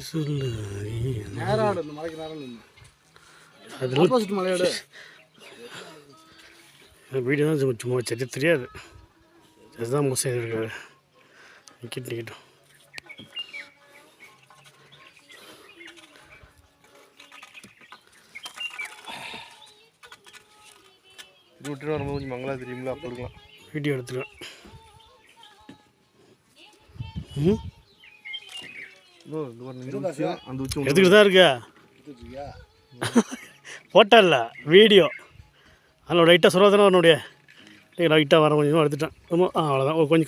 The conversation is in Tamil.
சொல்லு நேராடு இந்த மலைக்கு நேரம் அதில் ஆப்போசிட் மலையாடு வீடியோ தான் சும்மா சரி தெரியாது அதுதான் மோசம் இருக்காது நிற்கட்டும் இது விட்டுட்டு வரும்போது கொஞ்சம் மங்களா தெரியுங்களா அப்போ இருக்கலாம் வீடியோ எடுத்துருவேன். அந்த உச்சி எடுத்துக்கிட்டு தான் இருக்கா ஃபோட்டோ இல்லை வீடியோ அதில் லைட்டாக சொல்ல தானே வரணுடைய லைட்டாக வர கொஞ்சம் எடுத்துட்டேன் அவ்வளோதான் கொஞ்சம்